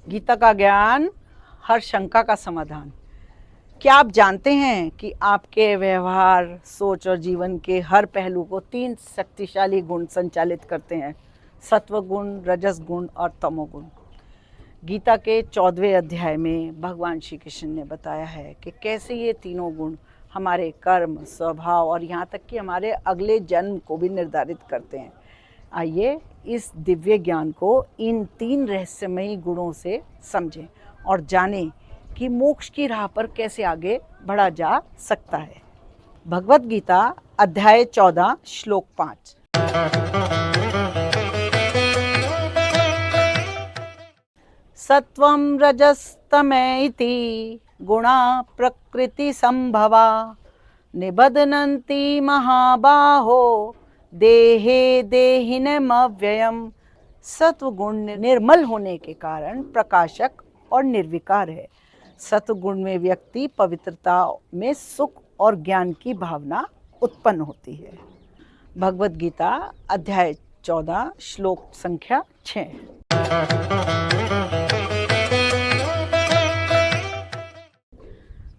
गीता का ज्ञान, हर शंका का समाधान। क्या आप जानते हैं कि आपके व्यवहार, सोच और जीवन के हर पहलू को 3 शक्तिशाली गुण संचालित करते हैं? सत्व गुण, रजस गुण और तमोगुण। गीता के 14वें अध्याय में भगवान श्री कृष्ण ने बताया है कि कैसे ये तीनों गुण हमारे कर्म, स्वभाव और यहाँ तक कि हमारे अगले जन्म को भी निर्धारित करते हैं। आइए इस दिव्य ज्ञान को इन 3 रहस्यमयी गुणों से समझें और जानें कि मोक्ष की राह पर कैसे आगे बढ़ा जा सकता है। भगवत गीता अध्याय 14 श्लोक 5। सत्वं रजस्तमे इति गुणा प्रकृति संभवा निबध्नन्ति महाबाहो देहे देहिनमव्ययम्। सत्व गुण निर्मल होने के कारण प्रकाशक और निर्विकार है। सत्व गुण में व्यक्ति पवित्रता में सुख और ज्ञान की भावना उत्पन्न होती है। भगवत गीता अध्याय 14 श्लोक संख्या 6।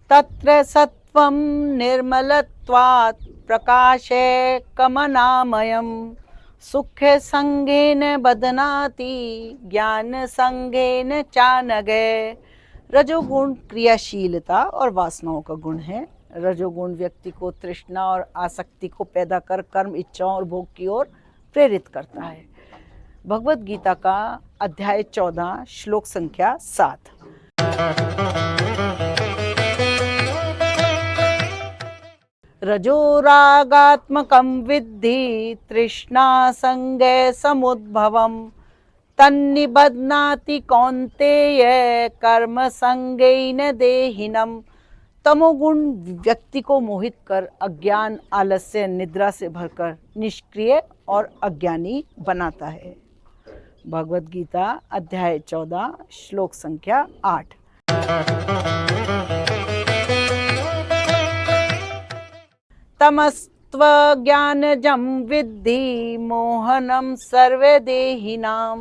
तत्र सत्वं निर्मलत्वात् प्रकाशे कमनामयम् सुखे संगेन बदनाति ज्ञान संगेन चानगे। रजोगुण क्रियाशीलता और वासनाओं का गुण है। रजोगुण व्यक्ति को तृष्णा और आसक्ति को पैदा कर कर्म, इच्छाओं और भोग की ओर प्रेरित करता है। भगवत गीता का अध्याय 14 श्लोक संख्या 7। रजोरागात्मकं विद्धि तृष्णा संगे समुद्भवम् तन्निबध्नाति कौन्तेय कर्म संगेन देहिनम्। तमोगुण व्यक्ति को मोहित कर अज्ञान, आलस्य, निद्रा से भरकर निष्क्रिय और अज्ञानी बनाता है। भगवत गीता अध्याय 14 श्लोक संख्या 8। तमस्त्व ज्ञानजं विद्धि मोहनं सर्वे देहिनां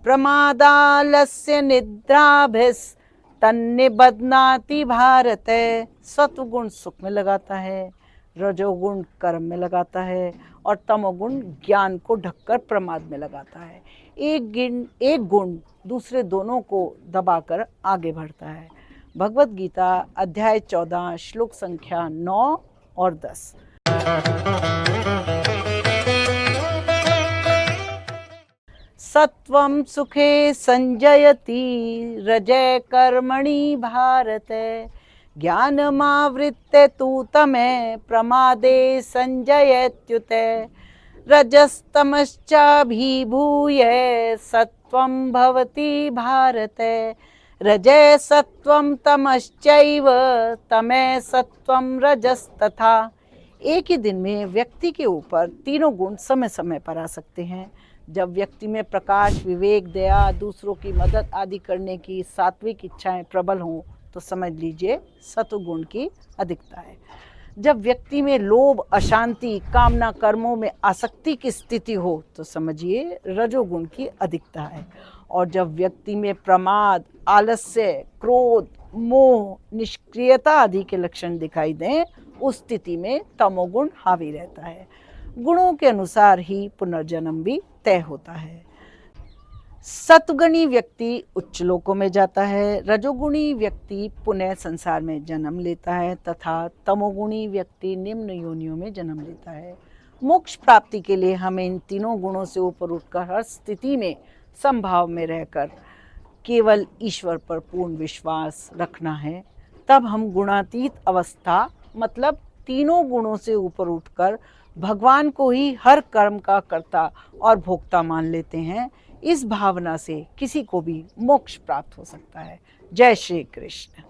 प्रमादालस्य निद्राभिस्तन्निबध्नाति भारत। सत्वगुण सुख में लगाता है, रजोगुण कर्म में लगाता है और तमोगुण ज्ञान को ढककर प्रमाद में लगाता है। एक गुण दूसरे दोनों को दबाकर आगे बढ़ता है। भगवत गीता अध्याय 14 श्लोक संख्या 9 और 10। सत्वं सुखे संजयति रजः कर्मणि भारत ज्ञानमावृत्य तु तमे प्रमादे संजयत्युत। रजस्तमश्चाभिभूय सत्वं भवति भारत रजः सत्वं तमश्चैव तमे सत्वं रजस्तथा। एक ही दिन में व्यक्ति के ऊपर तीनों गुण समय समय पर आ सकते हैं। जब व्यक्ति में प्रकाश, विवेक, दया, दूसरों की मदद आदि करने की सात्विक इच्छाएं प्रबल हों तो समझ लीजिए सत्वगुण की अधिकता है। जब व्यक्ति में लोभ, अशांति, कामना, कर्मों में आसक्ति की स्थिति हो तो समझिए रजोगुण की अधिकता है। और जब व्यक्ति में प्रमाद, आलस्य, क्रोध, मोह, निष्क्रियता आदि के लक्षण दिखाई दें उस स्थिति में तमोगुण हावी रहता है। गुणों के अनुसार ही पुनर्जन्म भी तय होता है। सत्वगुणी व्यक्ति उच्च लोकों में जाता है, रजोगुणी व्यक्ति पुनः संसार में जन्म लेता है तथा तमोगुणी व्यक्ति निम्न योनियों में जन्म लेता है। मोक्ष प्राप्ति के लिए हमें इन तीनों गुणों से ऊपर उठकर हर स्थिति में समभाव में रहकर केवल ईश्वर पर पूर्ण विश्वास रखना है। तब हम गुणातीत अवस्था मतलब तीनों गुणों से ऊपर उठकर भगवान को ही हर कर्म का कर्ता और भोक्ता मान लेते हैं। इस भावना से किसी को भी मोक्ष प्राप्त हो सकता है। जय श्री कृष्ण।